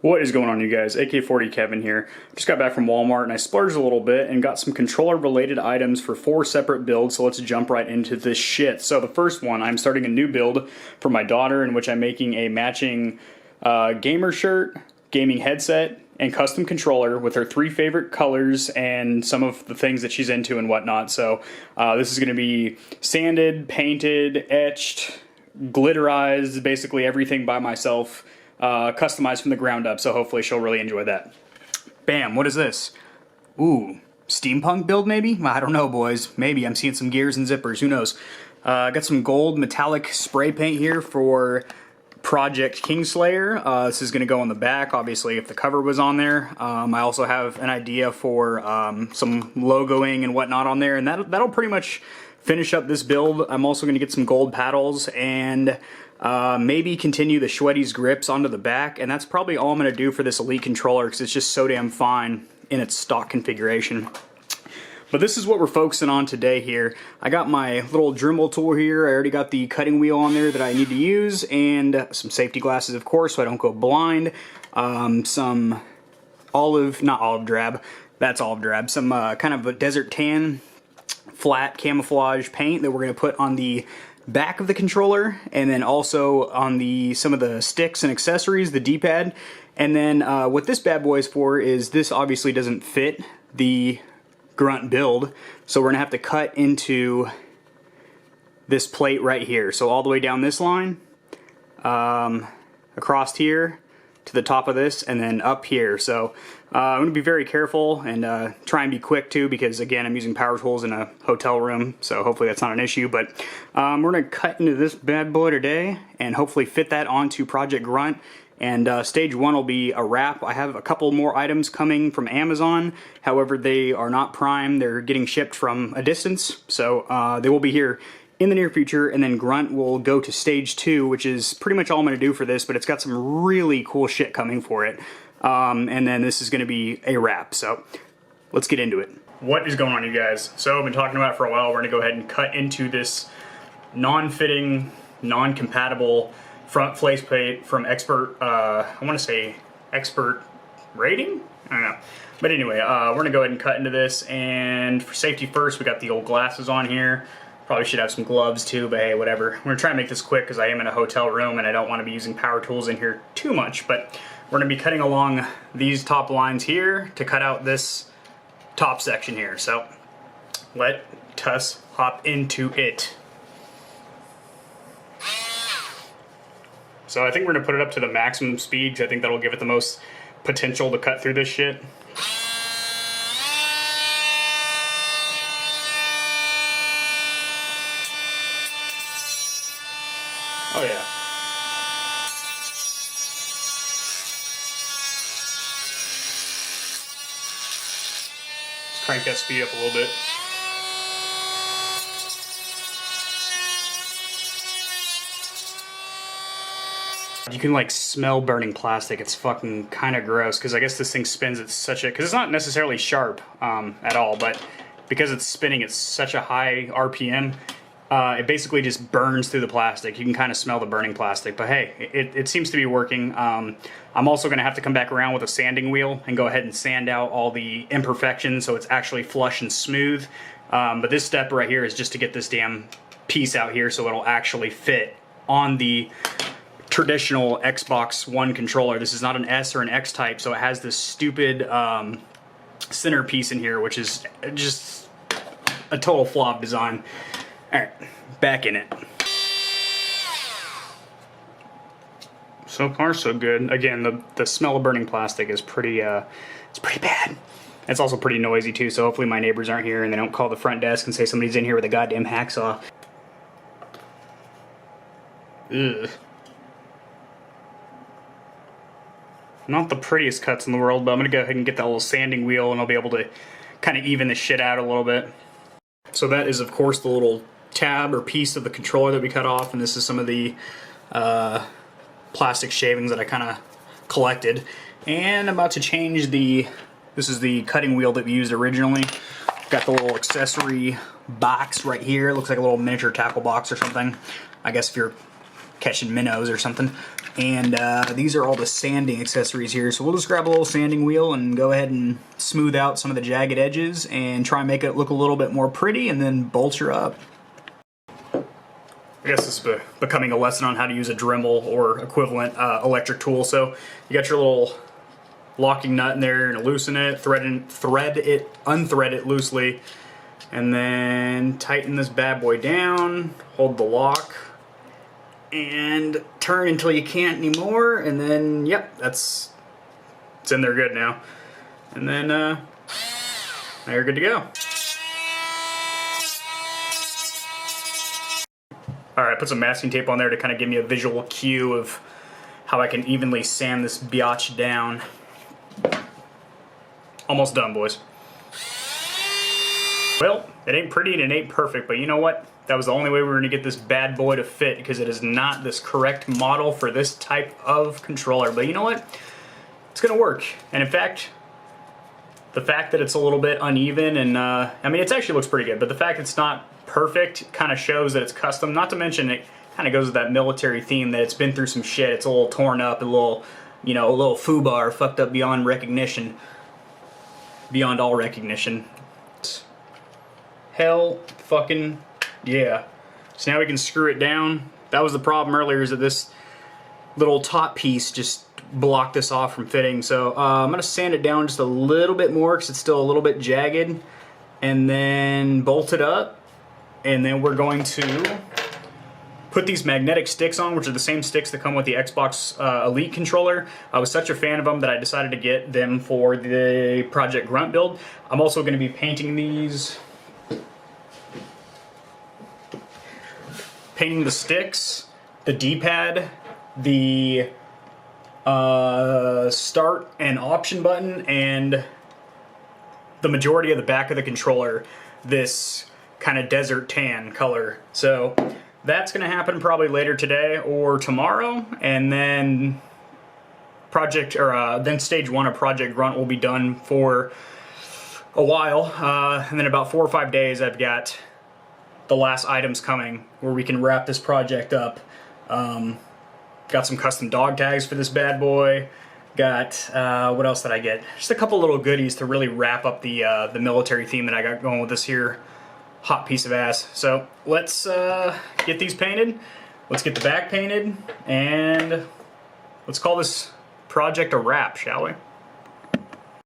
What is going on, you guys? AK-40 Kevin here. Just got back from Walmart and I splurged a little bit and got some controller related items for 4 separate builds, so let's jump right into this shit. So the first one, I'm starting a new build for my daughter in which I'm making a matching gamer shirt, gaming headset, and custom controller with her 3 favorite colors and some of the things that she's into and whatnot. So this is going to be sanded, painted, etched, glitterized, basically everything by myself. Customized from the ground up, so hopefully she'll really enjoy that. Bam, what is this? Ooh, steampunk build maybe? I don't know, boys. Maybe. I'm seeing some gears and zippers, who knows? Got some gold metallic spray paint here for Project Kingslayer. This is going to go on the back, obviously, if the cover was on there. I also have an idea for some logoing and whatnot on there, and that'll pretty much finish up this build. I'm also going to get some gold paddles and maybe continue the Schweddy's grips onto the back, and that's probably all I'm going to do for this Elite controller because it's just so damn fine in its stock configuration. But this is what we're focusing on today here. I got my little Dremel tool here. I already got the cutting wheel on there that I need to use, and some safety glasses, of course, so I don't go blind. Some not olive drab, that's olive drab, some kind of a desert tan flat camouflage paint that we're going to put on the back of the controller, and then also on some of the sticks and accessories, the D-pad. And then what this bad boy is for is this obviously doesn't fit the grunt build, so we're gonna have to cut into this plate right here. So all the way down this line, across here to the top of this, and then up here. So I'm going to be very careful and try and be quick too, because again, I'm using power tools in a hotel room, so hopefully that's not an issue. But we're going to cut into this bad boy today and hopefully fit that onto Project Grunt. And stage 1 will be a wrap. I have a couple more items coming from Amazon. However, they are not Prime. They're getting shipped from a distance, so they will be here in the near future, and then Grunt will go to stage 2, which is pretty much all I'm going to do for this, but it's got some really cool shit coming for it. And then this is going to be a wrap, so let's get into it. What is going on, you guys? So I've been talking about it for a while. We're going to go ahead and cut into this non-fitting, non-compatible front faceplate from Expert, I want to say Expert Rating? I don't know. But anyway, we're going to go ahead and cut into this, and for safety first, we got the old glasses on here. Probably should have some gloves too, but hey, whatever. We're going to try and make this quick because I am in a hotel room and I don't want to be using power tools in here too much, but we're going to be cutting along these top lines here to cut out this top section here. So let us hop into it. So I think we're going to put it up to the maximum speed because I think that'll give it the most potential to cut through this shit. Oh yeah. Let's crank that speed up a little bit. You can like smell burning plastic. It's fucking kind of gross because I guess this thing spins at such a, because it's not necessarily sharp at all, but because it's spinning at such a high RPM, it basically just burns through the plastic. You can kind of smell the burning plastic, but hey, it seems to be working. I'm also going to have to come back around with a sanding wheel and go ahead and sand out all the imperfections so it's actually flush and smooth. But this step right here is just to get this damn piece out here so it'll actually fit on the traditional Xbox One controller. This is not an S or an X type, so it has this stupid center piece in here, which is just a total flop design. Alright, back in it. So far, so good. Again, the smell of burning plastic is pretty, it's pretty bad. It's also pretty noisy too, so hopefully my neighbors aren't here and they don't call the front desk and say somebody's in here with a goddamn hacksaw. Ugh. Not the prettiest cuts in the world, but I'm going to go ahead and get that little sanding wheel and I'll be able to kind of even this shit out a little bit. So that is, of course, the little tab or piece of the controller that we cut off, and this is some of the plastic shavings that I kind of collected. And I'm about to change this is the cutting wheel that we used originally. Got the little accessory box right here. It looks like a little miniature tackle box or something. I guess if you're catching minnows or something. And these are all the sanding accessories here. So we'll just grab a little sanding wheel and go ahead and smooth out some of the jagged edges and try and make it look a little bit more pretty and then bolt her up. I guess this is becoming a lesson on how to use a Dremel or equivalent electric tool. So you got your little locking nut in there and loosen it, unthread it loosely, and then tighten this bad boy down, hold the lock, and turn until you can't anymore, and then, yep, it's in there good now. And then, now you're good to go. Alright, put some masking tape on there to kind of give me a visual cue of how I can evenly sand this biatch down. Almost done, boys. Well, it ain't pretty and it ain't perfect, but you know what? That was the only way we were going to get this bad boy to fit, because it is not this correct model for this type of controller. But you know what? It's going to work. And in fact, the fact that it's a little bit uneven and, I mean, it actually looks pretty good, but the fact it's not perfect kind of shows that it's custom. Not to mention, it kind of goes with that military theme that it's been through some shit. It's a little torn up, a little, you know, a little foobar, fucked up beyond recognition. Beyond all recognition. Hell fucking yeah. So now we can screw it down. That was the problem earlier, is that this little top piece just blocked this off from fitting. So I'm going to sand it down just a little bit more because it's still a little bit jagged. And then bolt it up. And then we're going to put these magnetic sticks on, which are the same sticks that come with the Xbox Elite controller. I was such a fan of them that I decided to get them for the Project Grunt build. I'm also going to be painting these. Painting the sticks, the D-pad, the start and option button, and the majority of the back of the controller this kind of desert tan color. So that's going to happen probably later today or tomorrow, and then then stage 1 of Project Grunt will be done for a while, and then about 4 or 5 days I've got the last items coming where we can wrap this project up. Got some custom dog tags for this bad boy. Got, what else did I get? Just a couple little goodies to really wrap up the military theme that I got going with this here hot piece of ass. So let's get these painted. Let's get the back painted, and let's call this project a wrap, shall we?